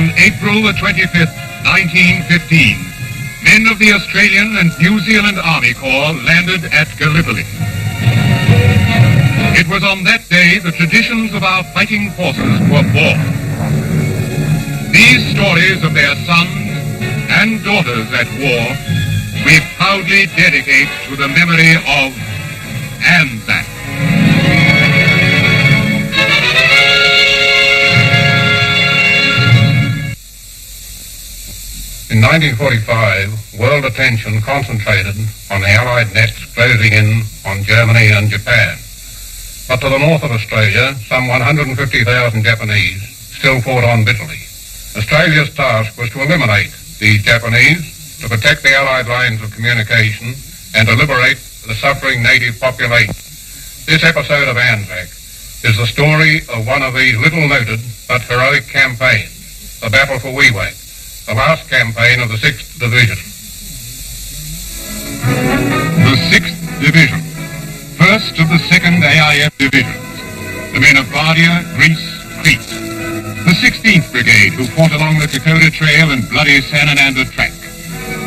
On April the 25th, 1915, men of the Australian and New Zealand Army Corps landed at Gallipoli. It was on that day the traditions of our fighting forces were born. These stories of their sons and daughters at war we proudly dedicate to the memory of Anzac. In 1945, world attention concentrated on the Allied nets closing in on Germany and Japan. But to the north of Australia, some 150,000 Japanese still fought on bitterly. Australia's task was to eliminate these Japanese, to protect the Allied lines of communication, and to liberate the suffering native population. This episode of Anzac is the story of one of these little-noted but heroic campaigns, the Battle for Wewak, the last campaign of the 6th Division. The 6th Division, first of the 2nd AIF divisions, the men of Bardia, Greece, Crete. The 16th Brigade, who fought along the Kokoda Trail and bloody Sanananda Track.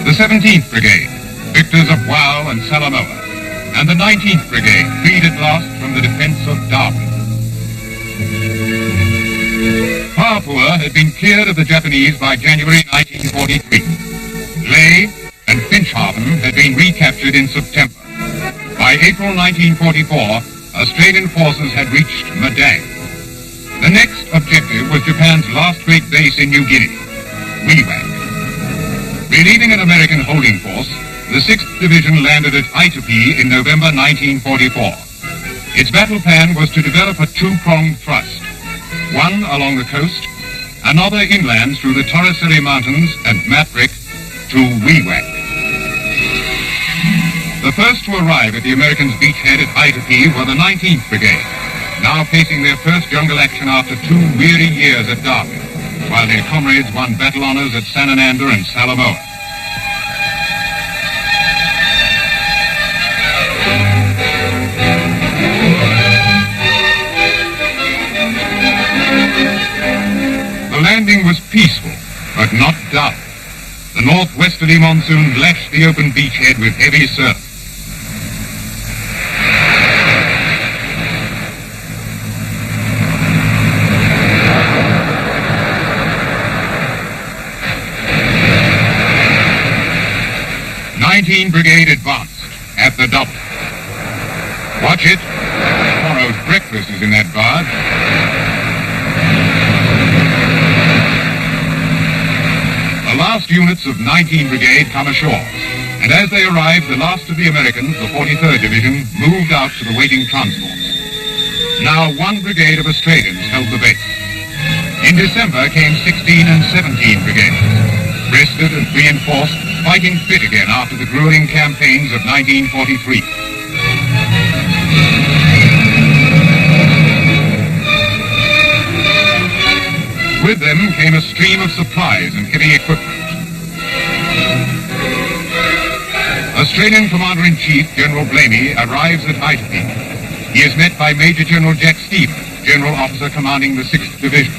The 17th Brigade, victors of Wau and Salamoa. And the 19th Brigade, freed at last from the defense of Darwin. Papua had been cleared of the Japanese by January 1943. Lae and Finschhafen had been recaptured in September. By April 1944, Australian forces had reached Madang. The next objective was Japan's last great base in New Guinea, Wewak. Relieving an American holding force, the 6th Division landed at Aitupi in November 1944. Its battle plan was to develop a two-pronged thrust, one along the coast, another inland through the Torresili Mountains and Matrik to Wewak. The first to arrive at the Americans' beachhead at Aitupi were the 19th Brigade, now facing their first jungle action after 2 weary years at Darwin, while their comrades won battle honors at Sanananda and Salamoa. The landing was peaceful, but not dull. The northwesterly monsoon lashed the open beachhead with heavy surf. Brigade advanced at the double. Watch it. Tomorrow's breakfast is in that barge. The last units of 19 Brigade come ashore, and as they arrived, the last of the Americans, the 43rd Division, moved out to the waiting transports. Now 1 brigade of Australians held the base. In December came 16 and 17 brigades, rested and reinforced, fighting fit again after the grueling campaigns of 1943. With them came a stream of supplies and heavy equipment. Australian Commander-in-Chief General Blamey arrives at Aitupi. He is met by Major General Jack Stevens, General Officer commanding the 6th Division.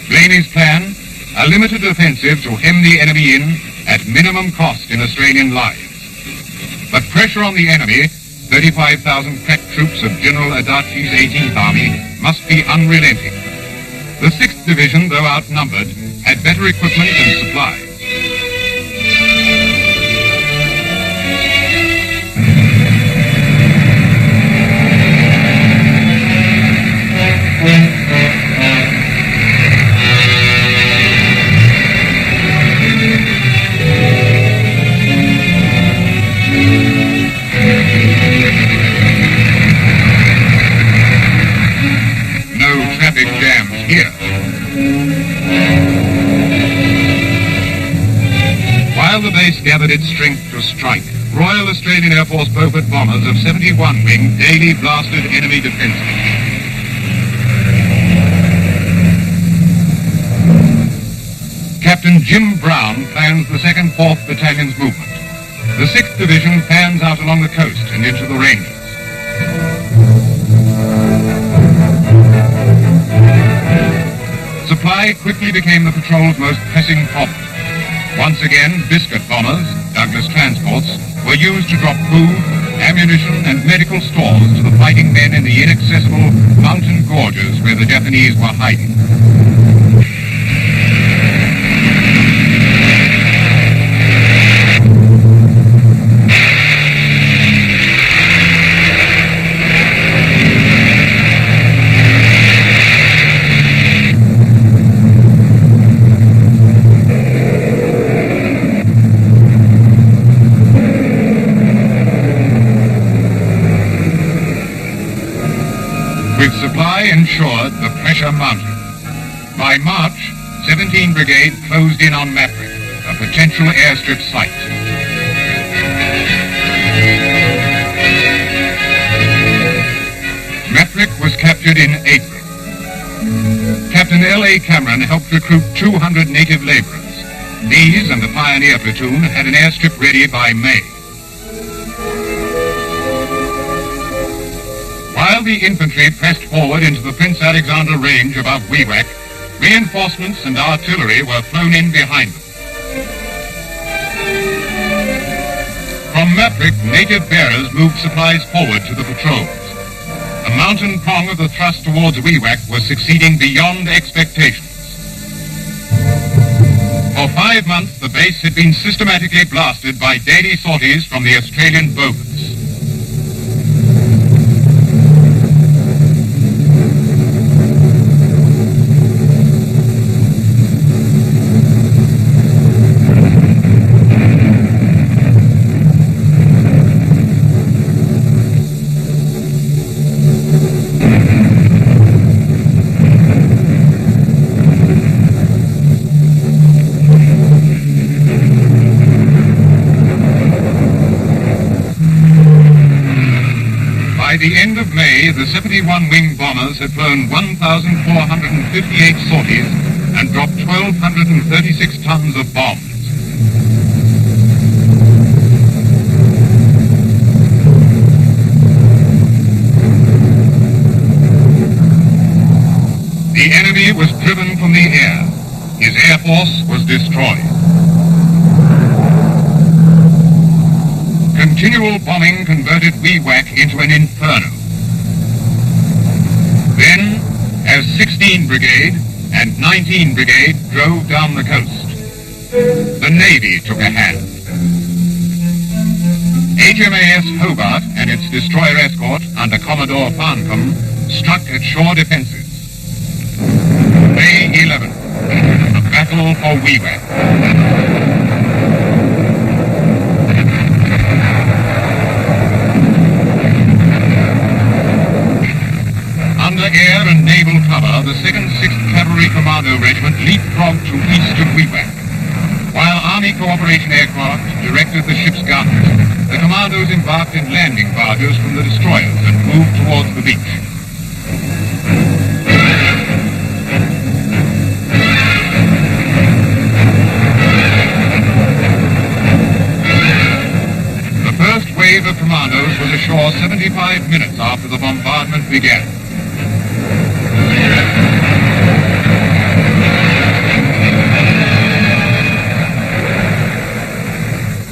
Blamey's plan: a limited offensive to hem the enemy in at minimum cost in Australian lives. But pressure on the enemy, 35,000 crack troops of General Adachi's 18th Army, must be unrelenting. The 6th Division, though outnumbered, had better equipment and supplies. While the base gathered its strength to strike, Royal Australian Air Force Beaufort bombers of 71 wing daily blasted enemy defenses. Captain Jim Brown plans the 2nd 4th Battalion's movement. The 6th Division fans out along the coast and into the ranges. Supply quickly became the patrol's most pressing problem. Once again, biscuit bombers, Douglas transports, were used to drop food, ammunition, and medical stores to the fighting men in the inaccessible mountain gorges where the Japanese were hiding. With supply ensured, the pressure mounted. By March, 17 Brigade closed in on Maverick, a potential airstrip site. Maverick was captured in April. Captain L.A. Cameron helped recruit 200 native laborers. These and the Pioneer Platoon had an airstrip ready by May. While the infantry pressed forward into the Prince Alexander Range above Wewak, reinforcements and artillery were flown in behind them. From Maverick, native bearers moved supplies forward to the patrols. The mountain prong of the thrust towards Wewak was succeeding beyond expectations. For 5 months, the base had been systematically blasted by daily sorties from the Australian boats. By the end of May, the 71 wing bombers had flown 1,458 sorties and dropped 1,236 tons of bombs. The enemy was driven from the air. His air force was destroyed. Continual bombing converted Wewak into an inferno. Then, as 16 Brigade and 19 Brigade drove down the coast, the Navy took a hand. HMAS Hobart and its destroyer escort under Commodore Farncombe struck at shore defenses. May 11th, the battle for Wewak. Under air and naval cover, the 2nd 6th Cavalry Commando Regiment leapfrogged to east of Wewak. While Army Cooperation aircraft directed the ship's guns, the commandos embarked in landing barges from the destroyers and moved towards the beach. The first wave of commandos was ashore 75 minutes after the bombardment began.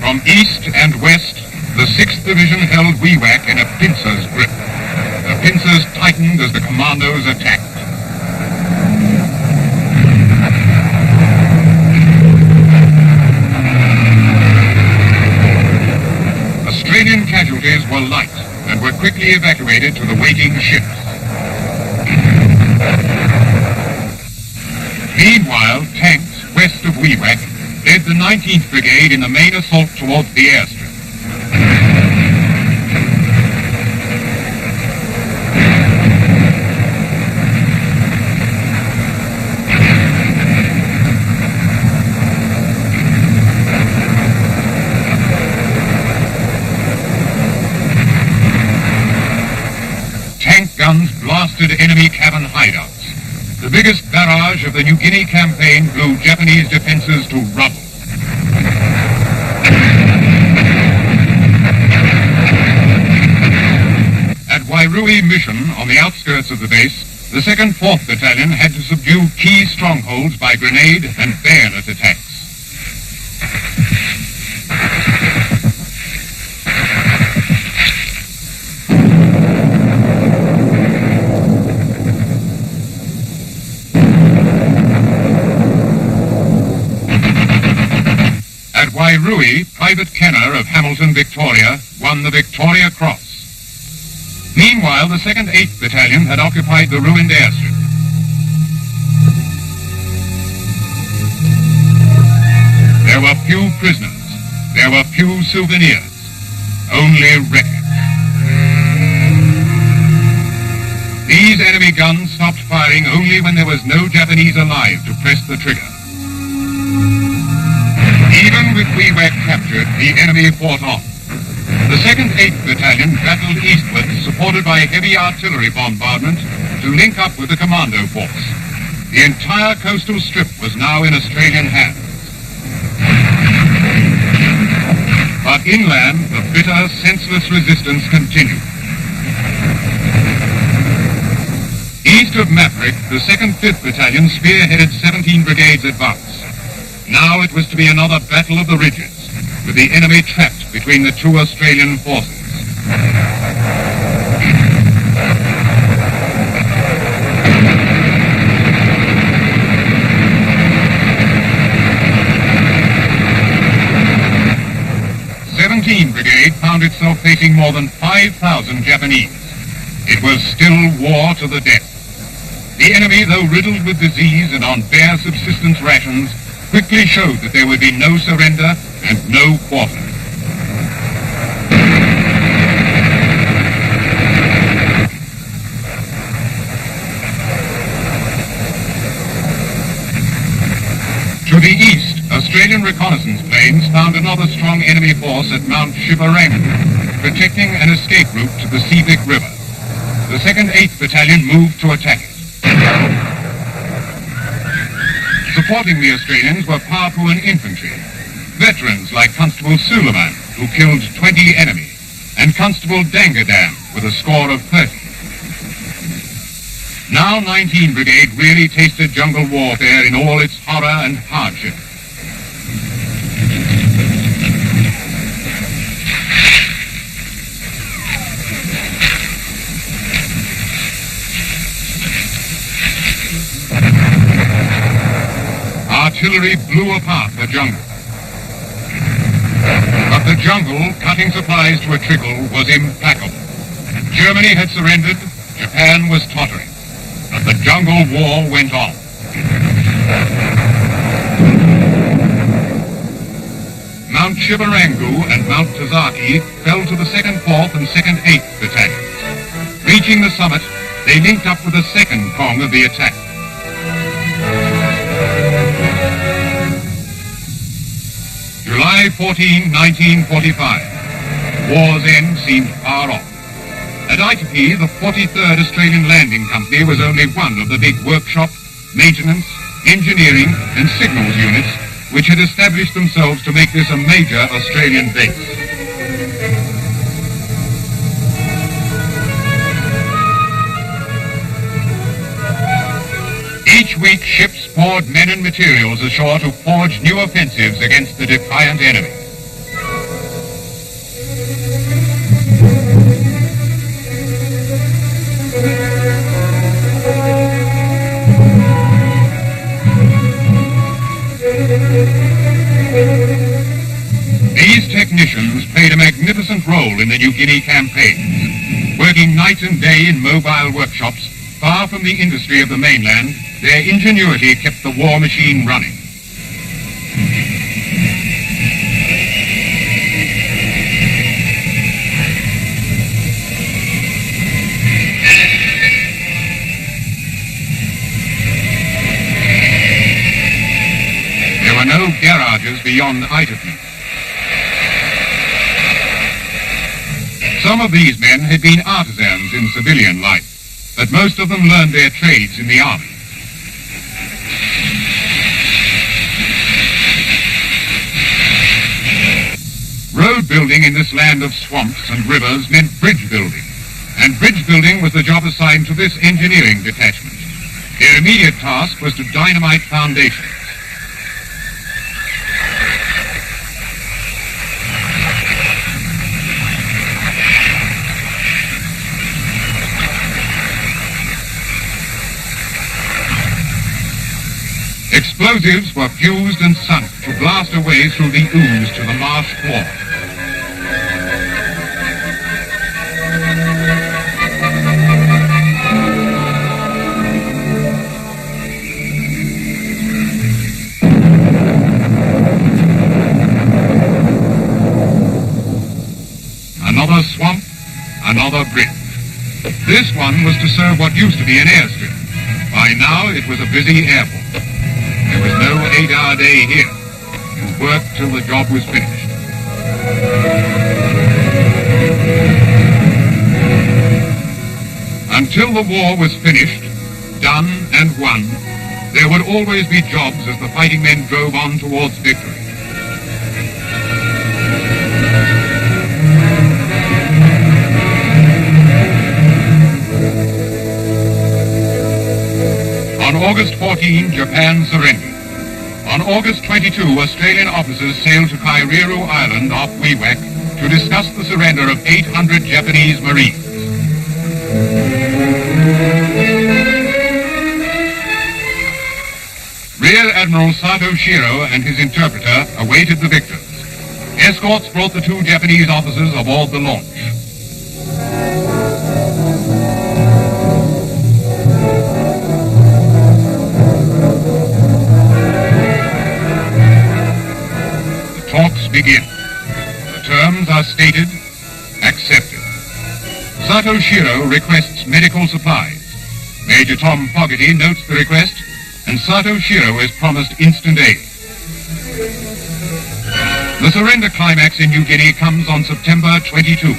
From east and west, the 6th Division held Wewak in a pincer's grip. The pincers tightened as the commandos attacked. Australian casualties were light and were quickly evacuated to the waiting ships. Meanwhile, tanks west of Wewak led the 19th Brigade in the main assault towards the airstrip. Tank guns blasted enemy cabin hideouts. The biggest barrage of the New Guinea campaign blew Japanese defenses to rubble. At Wairui Mission, on the outskirts of the base, the 2nd 4th Battalion had to subdue key strongholds by grenade and bayonet attacks. At Wairui, Private Kenner of Hamilton, Victoria, won the Victoria Cross. Meanwhile, the 2nd 8th Battalion had occupied the ruined airstrip. There were few prisoners. There were few souvenirs. Only wreckage. These enemy guns stopped firing only when there was no Japanese alive to press the trigger. Even with Wewak captured, the enemy fought on. The 2nd 8th Battalion battled eastward, supported by heavy artillery bombardment, to link up with the commando force. The entire coastal strip was now in Australian hands. But inland, the bitter, senseless resistance continued. East of Maverick, the 2nd 5th Battalion spearheaded 17 Brigades advance. Now it was to be another battle of the ridges, with the enemy trapped between the two Australian forces. Brigade found itself facing more than 5,000 Japanese. It was still war to the death. The enemy, though riddled with disease and on bare subsistence rations, quickly showed that there would be no surrender and no quarter. To the east, Australian reconnaissance planes found another strong enemy force at Mount Shivarangu, protecting an escape route to the Seevick River. The 2nd 8th Battalion moved to attack it. Supporting the Australians were Papuan infantry, veterans like Constable Suleiman, who killed 20 enemy, and Constable Dangadam with a score of 30. Now 19 Brigade really tasted jungle warfare in all its horror and hardship. Artillery blew apart the jungle. But the jungle, cutting supplies to a trickle, was implacable. Germany had surrendered, Japan was tottering. But the jungle war went on. Mount Shivarangu and Mount Tazaki fell to the 2nd, 4th and 2nd, 8th Battalions. Reaching the summit, they linked up with the second prong of the attack. July 14, 1945. War's end seemed far off. At Itapi, the 43rd Australian Landing Company was only one of the big workshop, maintenance, engineering and signals units which had established themselves to make this a major Australian base. Each week, ships poured men and materials ashore to forge new offensives against the defiant enemy. These technicians played a magnificent role in the New Guinea campaigns. Working night and day in mobile workshops, far from the industry of the mainland, their ingenuity kept the war machine running. There were no garages beyond Itapi. Some of these men had been artisans in civilian life, but most of them learned their trades in the army. Road building in this land of swamps and rivers meant bridge building, and bridge building was the job assigned to this engineering detachment. Their immediate task was to dynamite foundations. Explosives were fused and sunk to blast a way through the ooze to the marsh floor. Another swamp, another bridge. This one was to serve what used to be an airstrip. By now it was a busy airport. There was no 8-hour day here. You worked till the job was finished. Until the war was finished, done and won, there would always be jobs as the fighting men drove on towards victory. On August 14, Japan surrendered. On August 22, Australian officers sailed to Kaireru Island off Wewak to discuss the surrender of 800 Japanese Marines. Rear Admiral Sato Shiro and his interpreter awaited the victors. Escorts brought the 2 Japanese officers aboard the launch. Talks begin. The terms are stated, accepted. Sato Shiro requests medical supplies. Major Tom Fogarty notes the request, and Sato Shiro is promised instant aid. The surrender climax in New Guinea comes on September 22.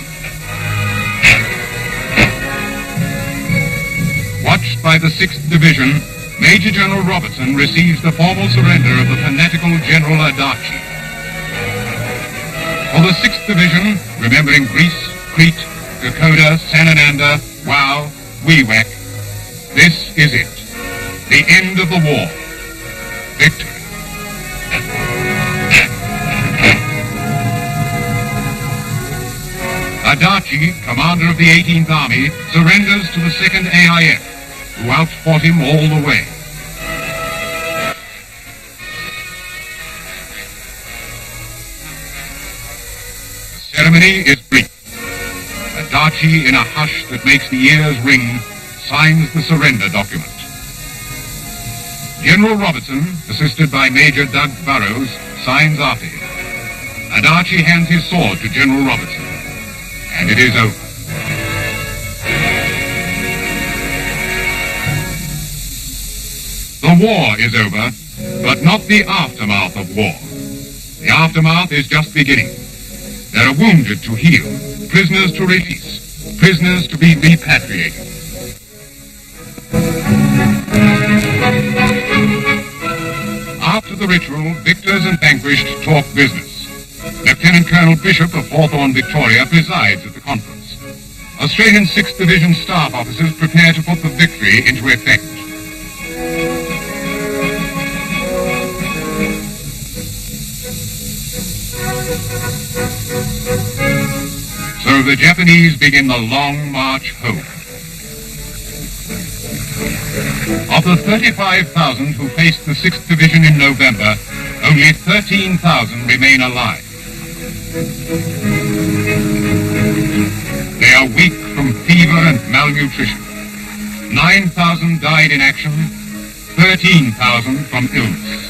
Watched by the 6th Division, Major General Robertson receives the formal surrender of the fanatical General Adachi. For the 6th Division, remembering Greece, Crete, Dakota, Sanananda, Wau, Wewak, this is it. The end of the war. Victory. Adachi, commander of the 18th Army, surrenders to the 2nd AIF, who outfought him all the way. The ceremony is brief. Adachi, in a hush that makes the ears ring, signs the surrender document. General Robertson, assisted by Major Doug Burrows, signs after him. Adachi hands his sword to General Robertson, and it is over. The war is over, but not the aftermath of war. The aftermath is just beginning. There are wounded to heal, prisoners to release, prisoners to be repatriated. After the ritual, victors and vanquished talk business. Lieutenant Colonel Bishop of Hawthorne, Victoria, presides at the conference. Australian 6th Division staff officers prepare to put the victory into effect. So the Japanese begin the long march home. Of the 35,000 who faced the 6th Division in November, only 13,000 remain alive. They are weak from fever and malnutrition. 9,000 died in action, 13,000 from illness.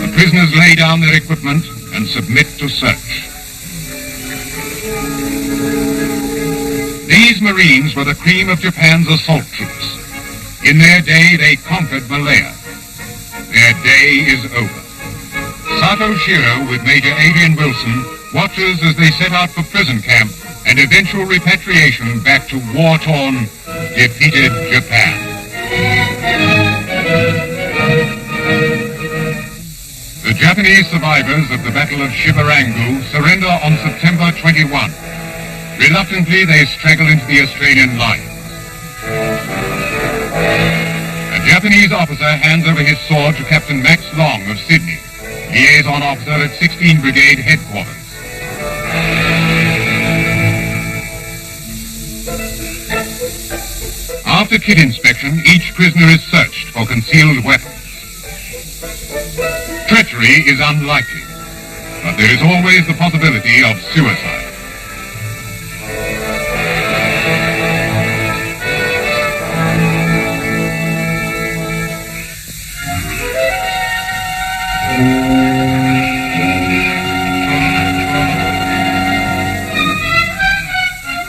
The prisoners lay down their equipment and submit to search. These Marines were the cream of Japan's assault troops. In their day, they conquered Malaya. Their day is over. Sato Shiro, with Major Adrian Wilson, watches as they set out for prison camp and eventual repatriation back to war-torn, defeated Japan. The Japanese survivors of the Battle of Shibarangu surrender on September 21. Reluctantly, they straggle into the Australian lines. A Japanese officer hands over his sword to Captain Max Long of Sydney, liaison officer at 16 Brigade headquarters. After kit inspection, each prisoner is searched for concealed weapons. Treachery is unlikely, but there is always the possibility of suicide.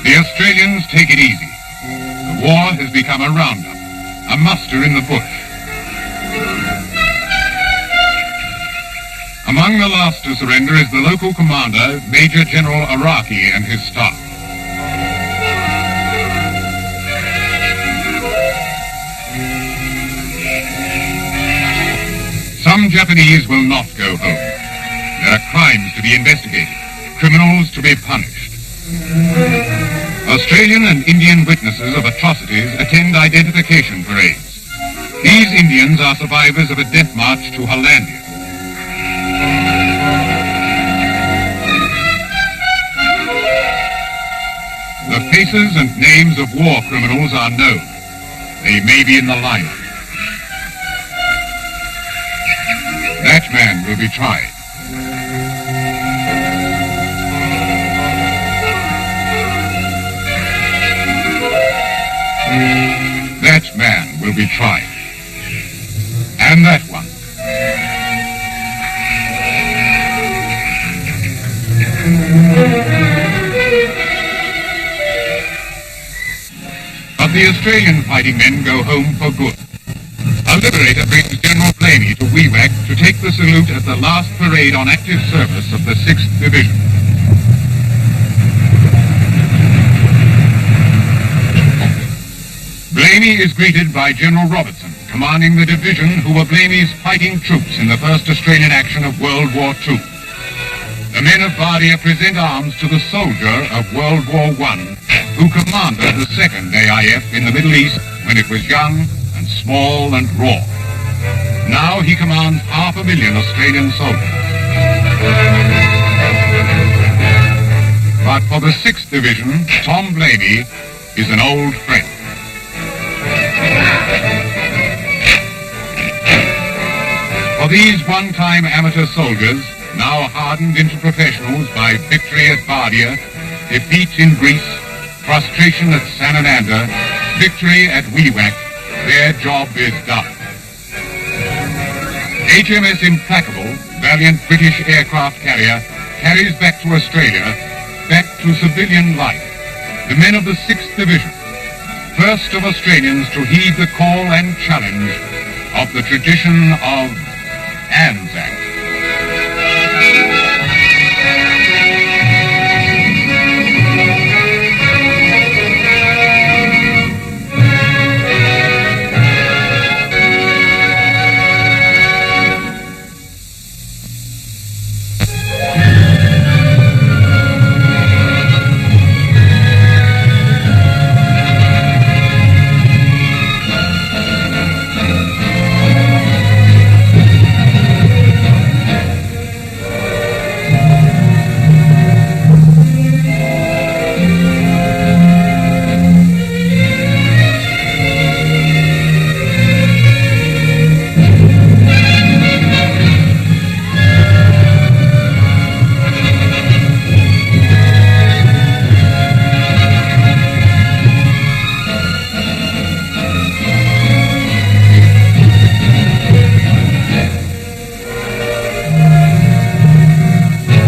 The Australians take it easy. The war has become a roundup, a muster in the bush. Among the last to surrender is the local commander, Major General Araki, and his staff. Some Japanese will not go home. There are crimes to be investigated, criminals to be punished. Australian and Indian witnesses of atrocities attend identification parades. These Indians are survivors of a death march to Hollandia. The faces and names of war criminals are known. They may be in the lineup. That man will be tried. That man will be tried. And that one. But the Australian fighting men go home for good. A liberator brings General Blamey to Wewak to take the salute at the last parade on active service of the 6th Division. Blamey is greeted by General Robertson, commanding the division who were Blamey's fighting troops in the first Australian action of World War II. The men of Bardia present arms to the soldier of World War I, who commanded the 2nd AIF in the Middle East when it was young and small and raw. Now he commands 500,000 Australian soldiers. But for the 6th Division, Tom Blamey is an old friend. For these one-time amateur soldiers, now hardened into professionals by victory at Bardia, defeat in Greece, frustration at Sanananda, victory at Wewak, their job is done. HMS Implacable, valiant British aircraft carrier, carries back to Australia, back to civilian life, the men of the 6th Division, first of Australians to heed the call and challenge of the tradition of Anzac.